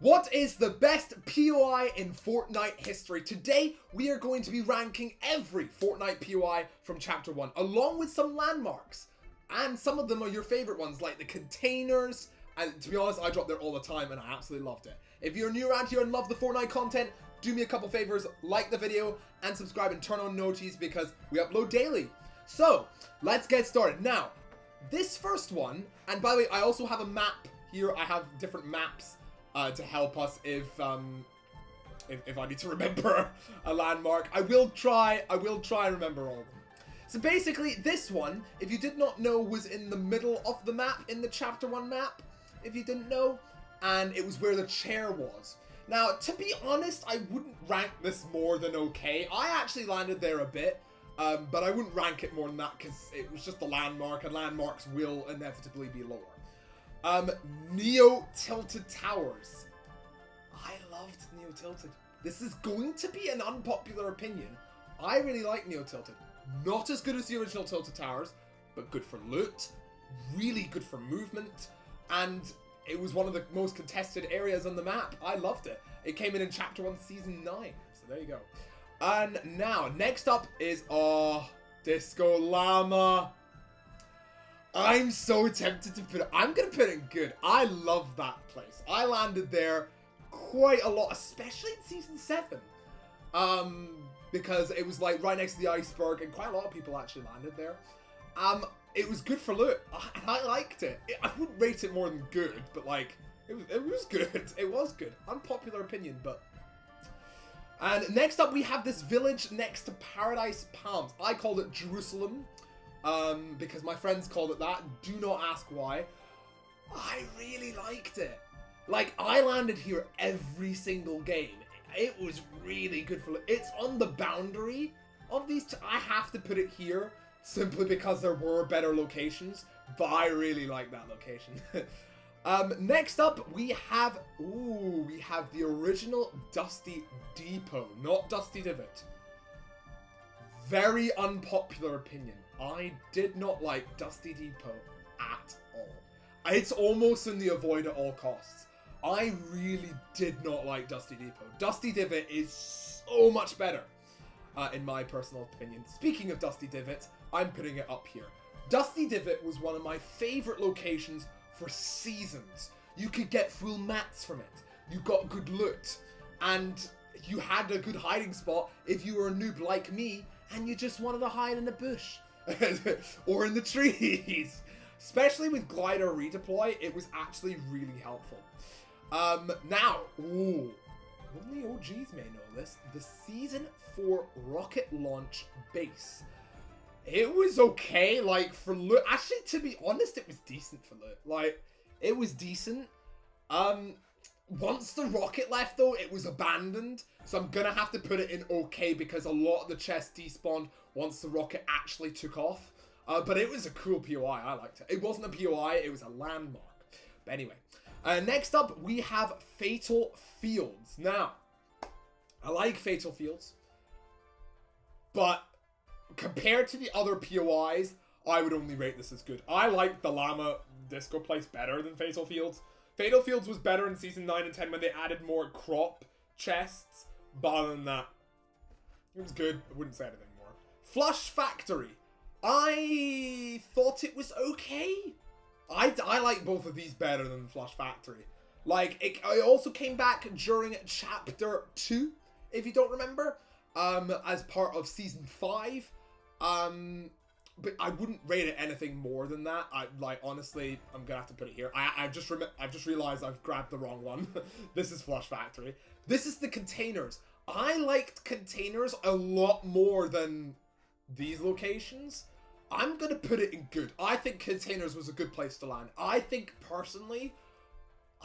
What is the best POI in Fortnite history? Today, we are going to be ranking every Fortnite POI from Chapter 1, along with some landmarks. And some of them are your favorite ones, like the containers. And to be honest, I drop there all the time, and I absolutely loved it. If you're new around here and love the Fortnite content, do me a couple favors, like the video, and subscribe and turn on notifications because we upload daily. So, let's get started. Now, this first one, and by the way, I also have a map here. I have different maps to help us if I need to remember a landmark. I will try and remember all of them. So basically, this one, if you did not know, was in the middle of the map, in the Chapter 1 map, if you didn't know, and it was where the chair was. Now, to be honest, I wouldn't rank this more than okay. I actually landed there a bit, but I wouldn't rank it more than that because it was just a landmark, and landmarks will inevitably be lower. Neo Tilted Towers. I loved Neo Tilted. This is going to be an unpopular opinion. I really like Neo Tilted. Not as good as the original Tilted Towers, but good for loot, really good for movement, and it was one of the most contested areas on the map. I loved it. It came in Chapter 1, Season 9. So there you go. And now, next up is, Disco Llama. I'm so tempted to put it. I'm going to put it good. I love that place. I landed there quite a lot, especially in Season 7. Because it was like right next to the iceberg, and quite a lot of people actually landed there. It was good for loot, and I liked it. I wouldn't rate it more than good, but like, it was good. It was good. Unpopular opinion, but... And next up, we have this village next to Paradise Palms. I called it Jerusalem, because my friends called it that. Do not ask why. I really liked it. Like, I landed here every single game. It was really good for... It's on the boundary of these two. I have to put it here simply because there were better locations, but I really like that location. Next up, we have the original Dusty Depot, not Dusty Divot. Very unpopular opinion. I did not like Dusty Depot at all. It's almost in the avoid at all costs. I really did not like Dusty Depot. Dusty Divot is so much better, in my personal opinion. Speaking of Dusty Divot, I'm putting it up here. Dusty Divot was one of my favorite locations for seasons. You could get full mats from it. You got good loot. And you had a good hiding spot if you were a noob like me and you just wanted to hide in a bush. Or in the trees. Especially with glider redeploy, it was actually really helpful. Now, only OGs may know this, the Season 4 rocket launch base. It was okay, like, for loot. Actually, to be honest, it was decent for loot. Like, it was decent. Once the rocket left, though, it was abandoned. So I'm gonna have to put it in okay because a lot of the chests despawned once the rocket actually took off. But it was a cool POI. I liked it. It wasn't a POI, it was a landmark. But anyway. Next up, we have Fatal Fields. Now, I like Fatal Fields, but compared to the other POIs, I would only rate this as good. I like the Llama Disco place better than Fatal Fields. Fatal Fields was better in Season 9 and 10 when they added more crop chests, but other than that, it was good. I wouldn't say anything more. Flush Factory. I thought it was okay. I like both of these better than Flush Factory. Like, it also came back during Chapter 2, if you don't remember, as part of Season 5. But I wouldn't rate it anything more than that. Honestly, I'm gonna have to put it here. I've just realized I've grabbed the wrong one. This is Flush Factory. This is the containers. I liked containers a lot more than these locations. I'm going to put it in good. I think containers was a good place to land. I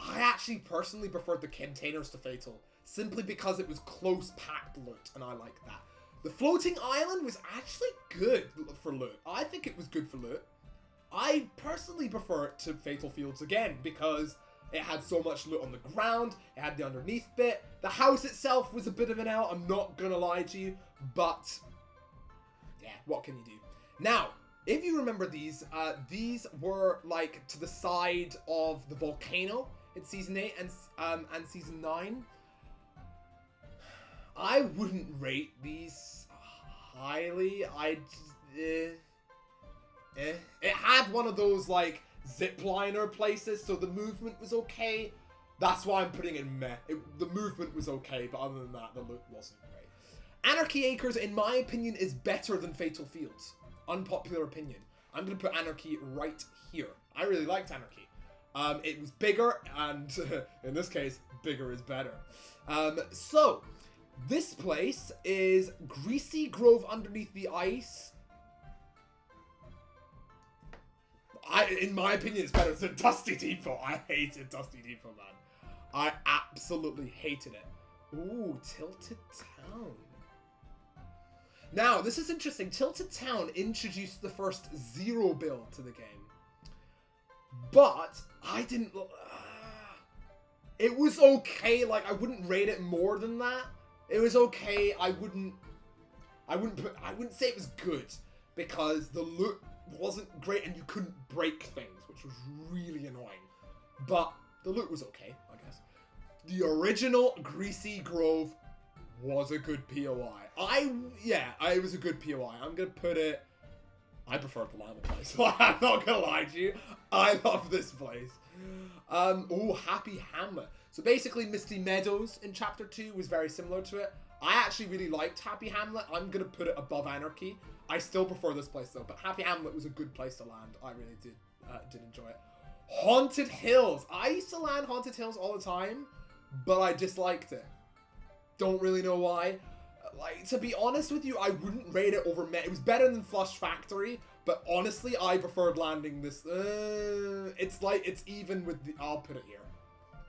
actually personally preferred the containers to Fatal, simply because it was close packed loot, and I like that. The floating island was actually good for loot. I think it was good for loot. I personally prefer it to Fatal Fields again, because it had so much loot on the ground, it had the underneath bit. The house itself was a bit of an L, I'm not going to lie to you, but yeah, what can you do? Now, if you remember these were like to the side of the volcano in Season 8 and Season 9. I wouldn't rate these highly. It had one of those, like, zipliner places, so the movement was okay. That's why I'm putting it in meh. The movement was okay, but other than that, the look wasn't great. Anarchy Acres, in my opinion, is better than Fatal Fields. Unpopular opinion. I'm going to put Anarchy right here. I really liked Anarchy. It was bigger, and in this case, bigger is better. So, this place is Greasy Grove Underneath the Ice. In my opinion, it's better than Dusty Depot. I hated Dusty Depot, man. I absolutely hated it. Ooh, Tilted Town. Now, this is interesting. Tilted Town introduced the first Zero build to the game. But, I didn't... it was okay. Like, I wouldn't rate it more than that. It was okay. I wouldn't say it was good. Because the loot wasn't great and you couldn't break things, which was really annoying. But the loot was okay, I guess. The original Greasy Grove was a good POI. It was a good POI. I'm gonna put it... I prefer the Llama place. I'm not gonna lie to you. I love this place. Happy Hamlet. So basically, Misty Meadows in Chapter 2 was very similar to it. I actually really liked Happy Hamlet. I'm gonna put it above Anarchy. I still prefer this place though, but Happy Hamlet was a good place to land. I really did enjoy it. Haunted Hills. I used to land Haunted Hills all the time, but I disliked it. Don't really know why. Like, to be honest with you, I wouldn't rate it over It was better than Flush Factory, but honestly, I preferred landing this. It's even with the... I'll put it here.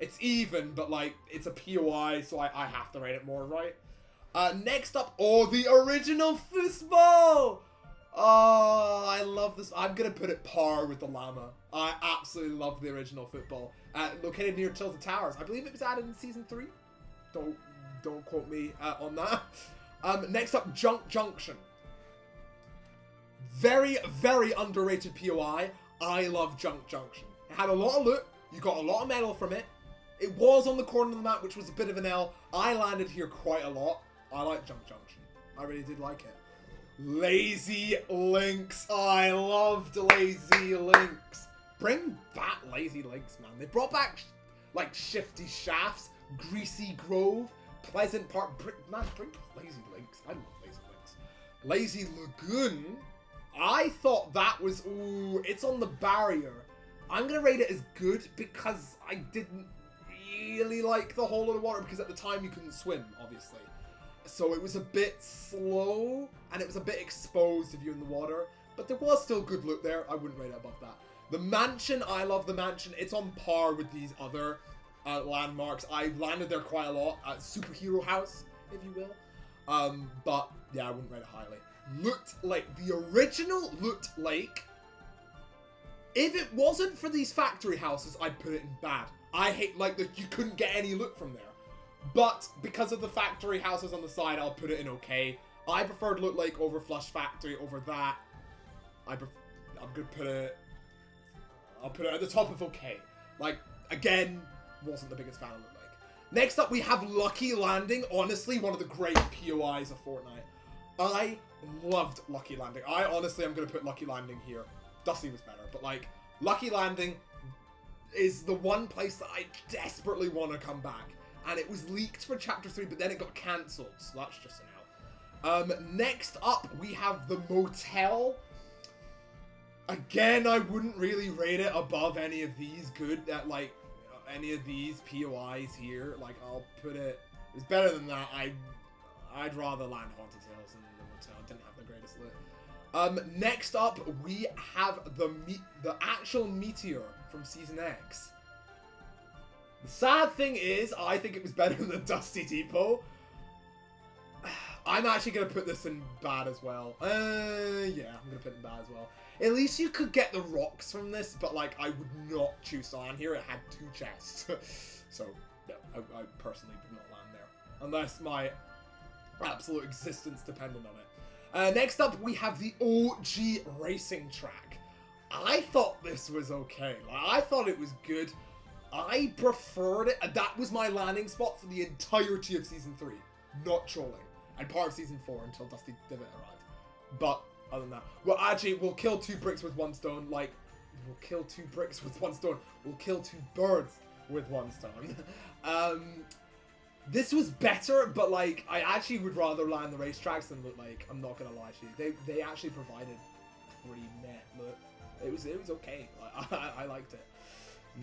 It's even, but like, it's a POI, so I have to rate it more, right? Next up, the original foosball! Oh, I love this. I'm gonna put it par with the Llama. I absolutely love the original football. Located near Tilted Towers. I believe it was added in Season 3. Don't quote me on that. Next up, Junk Junction. Very, very underrated POI. I love Junk Junction. It had a lot of loot. You got a lot of metal from it. It was on the corner of the map, which was a bit of an L. I landed here quite a lot. I like Junk Junction. I really did like it. Lazy Links. I loved Lazy Links. Bring back Lazy Links, man. They brought back, like, Shifty Shafts, Greasy Grove, Pleasant Park. Bring Lazy Links. I love Lazy Links. Lazy Lagoon. I thought that was... Ooh, it's on the barrier. I'm going to rate it as good because I didn't really like the whole of the water because at the time you couldn't swim, obviously. So it was a bit slow and it was a bit exposed if you're in the water. But there was still good loot there. I wouldn't rate it above that. The mansion, I love the mansion. It's on par with these other landmarks. I landed there quite a lot. Superhero house, if you will. But yeah, I wouldn't rate it highly. Loot Lake. The original Loot Lake. If it wasn't for these factory houses, I'd put it in bad. I hate, like, that you couldn't get any loot from there. But because of the factory houses on the side, I'll put it in okay. I preferred Loot Lake over Flush Factory over that. I'm gonna put it... I'll put it at the top of okay. Like, again, wasn't the biggest fan of Loot Lake. Next up, we have Lucky Landing. Honestly, one of the great POIs of Fortnite. I loved Lucky Landing. I'm gonna put Lucky Landing here. Dusty was better, but like, Lucky Landing is the one place that I desperately want to come back. And it was leaked for Chapter 3, but then it got cancelled, so that's just an out. Next up, we have the Motel. Again, I wouldn't really rate it above any of these any of these POIs here. Like, I'll put it... It's better than that. I'd rather land Haunted Hills than the Motel. It didn't have the greatest loot. Next up, we have the actual meteor from Season X. The sad thing is, I think it was better than the Dusty Depot. I'm actually going to put this in bad as well. Yeah, I'm going to put it in bad as well. At least you could get the rocks from this, but like, I would not choose to land here. It had 2 chests. So, no, I personally did not land there. Unless my absolute existence depended on it. Next up, we have the OG racing track. I thought this was okay. Like, I thought it was good. I preferred it. That was my landing spot for the entirety of Season 3. Not trolling. And part of Season 4 until Dusty Divot arrived. But, other than that. Well, actually, we'll kill 2 bricks with 1 stone. Like, we'll kill 2 bricks with 1 stone. We'll kill 2 birds with 1 stone. This was better, but, like, I actually would rather land the racetracks than, like, I'm not gonna lie to you. They actually provided pretty net look. It was okay. Like, I liked it.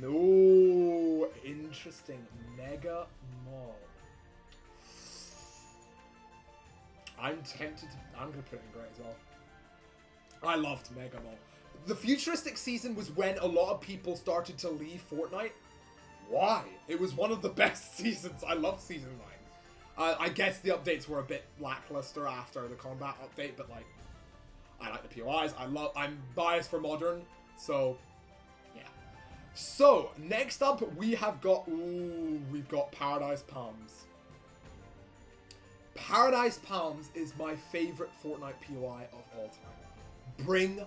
No, interesting. Mega Mall. I'm tempted to... I'm going to put it in grey as well. I loved Mega Mall. The futuristic season was when a lot of people started to leave Fortnite. Why? It was one of the best seasons. I loved Season 9. I guess the updates were a bit lackluster after the combat update, but, like, I like the POIs. I'm biased for modern, so... So, next up, we have got... Ooh, we've got Paradise Palms. Paradise Palms is my favorite Fortnite POI of all time. Bring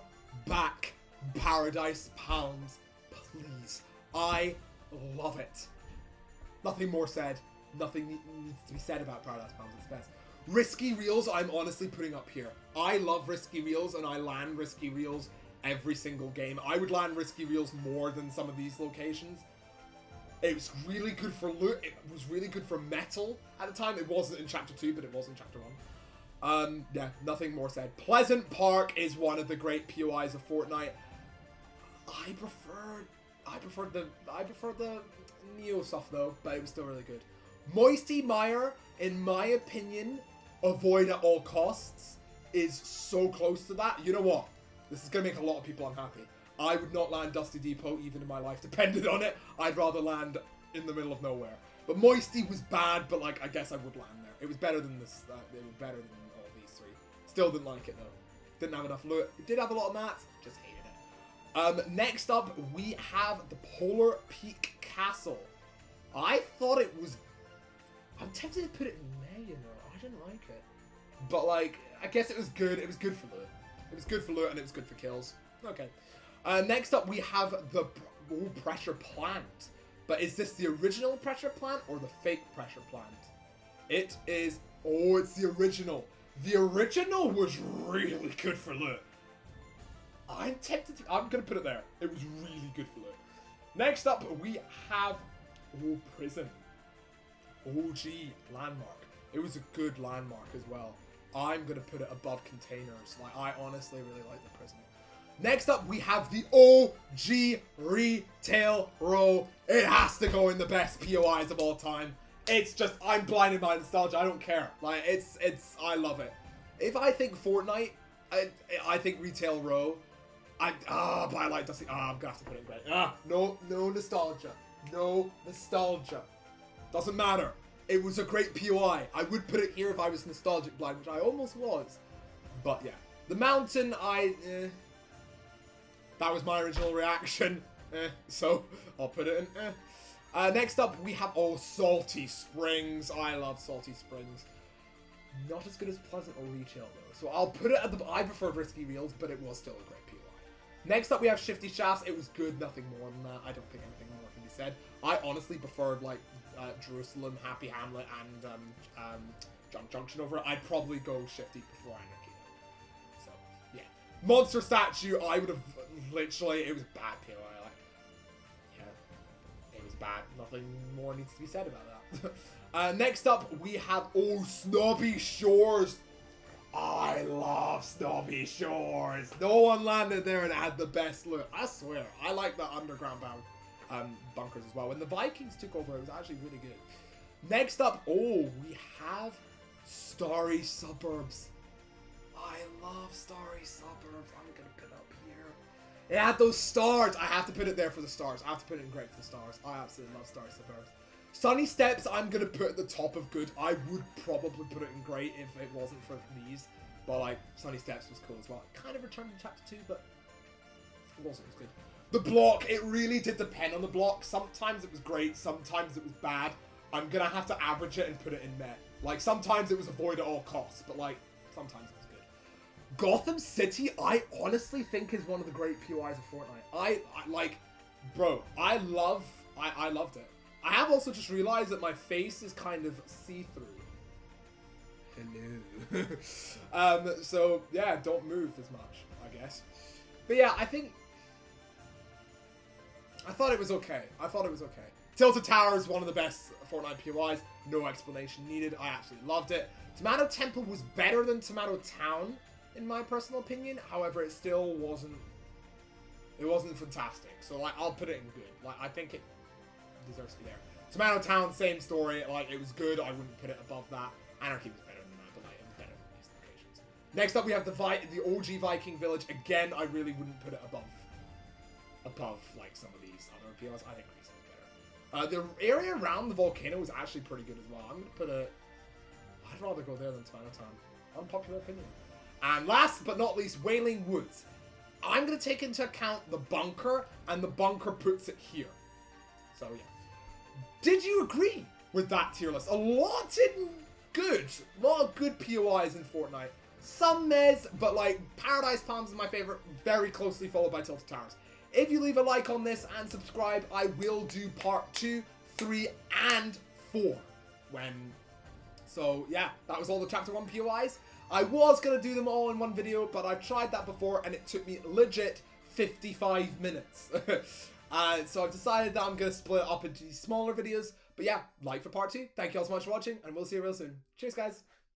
back Paradise Palms, please. I love it. Nothing more said. Nothing needs to be said about Paradise Palms. It's best. Risky Reels, I'm honestly putting up here. I love Risky Reels, and I land Risky Reels every single game. I would land Risky Reels more than some of these locations. It was really good for loot. It was really good for metal at the time. It wasn't in Chapter 2, but it was in Chapter 1. Yeah, nothing more said. Pleasant Park is one of the great POIs of Fortnite. I preferred the Neo stuff though, but it was still really good. Moisty Mire, in my opinion, avoid at all costs, is so close to that. You know what? This is going to make a lot of people unhappy. I would not land Dusty Depot even if my life depended on it. I'd rather land in the middle of nowhere. But Moisty was bad, but like I guess I would land there. It was better than this. It was better than all these 3. Still didn't like it though. Didn't have enough loot. It did have a lot of mats. Just hated it. Next up, we have the Polar Peak Castle. I thought it was... I'm tempted to put it in May, you know. I didn't like it. But like, I guess it was good. It was good for loot. It was good for loot and it was good for kills. Okay. Next up, we have the pressure plant. But is this the original pressure plant or the fake pressure plant? It is... Oh, it's the original. The original was really good for loot. I'm tempted to... I'm going to put it there. It was really good for loot. Next up, we have... Oh, prison. OG landmark. It was a good landmark as well. I'm going to put it above containers. Like, I honestly really like the prison. Next up, we have the OG retail row. It has to go in the best POIs of all time. It's just, I'm blinded by nostalgia. I don't care. Like, I love it. If I think Fortnite, I think retail row. But I like Dusty. I'm gonna have to put it in grey. No nostalgia. No nostalgia. Doesn't matter. It was a great POI. I would put it here if I was nostalgic blind, which I almost was. But yeah. The mountain, that was my original reaction. So, I'll put it in next up, we have, Salty Springs. I love Salty Springs. Not as good as Pleasant or Retail, though. So, I'll put it at the... I preferred Risky Reels, but it was still a great POI. Next up, we have Shifty Shafts. It was good. Nothing more than that. I don't think anything more can be said. I honestly preferred, like, Jerusalem, Happy Hamlet, and Jump Junction over it. I'd probably go Shifty before Anarchy. So, yeah. Monster Statue, I would have literally... It was bad POI. It was bad. Nothing more needs to be said about that. Next up, we have... Snobby Shores. I love Snobby Shores. No one landed there and had the best loot. I swear. I like the underground bunkers as well. When the Vikings took over, it was actually really good. Next up, we have Starry Suburbs. I love Starry Suburbs. I'm going to put it up here. It had those stars. I have to put it there for the stars. I have to put it in great for the stars. I absolutely love Starry Suburbs. Sunny Steps, I'm going to put at the top of good. I would probably put it in great if it wasn't for these. But, like, Sunny Steps was cool as well. It kind of returned in Chapter 2, but it wasn't as good. The block, it really did depend on the block. Sometimes it was great, sometimes it was bad. I'm going to have to average it and put it in Met. Like, sometimes it was avoid at all costs, but, like, sometimes it was good. Gotham City, I honestly think is one of the great POIs of Fortnite. I love I loved it. I have also just realized that my face is kind of see-through. Hello. So yeah, don't move as much, I guess. But yeah, I thought it was okay. Tilted Tower is one of the best Fortnite POIs. No explanation needed. I absolutely loved it. Tomato Temple was better than Tomato Town, in my personal opinion. However, it still wasn't. It wasn't fantastic. So like, I'll put it in good. Like, I think it deserves to be there. Tomato Town, same story. Like, it was good. I wouldn't put it above that. Anarchy was better than that, but like, it was better than these locations. Next up, we have the OG Viking Village. Again, I really wouldn't put it above like some of these other POIs. I think these are better. The area around the volcano was actually pretty good as well. I'm gonna put I'd rather go there than Tomato Town. Unpopular opinion. And last but not least, Wailing Woods. I'm gonna take into account the bunker, and the bunker puts it here. So yeah. Did you agree with that tier list? A lot of good POIs in Fortnite. Some mez, but like Paradise Palms is my favorite, very closely followed by Tilted Towers. If you leave a like on this and subscribe, I will do part 2, 3, and 4 So yeah, that was all the chapter 1 POIs. I was going to do them all in one video, but I've tried that before and it took me legit 55 minutes. So I've decided that I'm going to split it up into these smaller videos. But yeah, like for part 2. Thank you all so much for watching, and we'll see you real soon. Cheers, guys.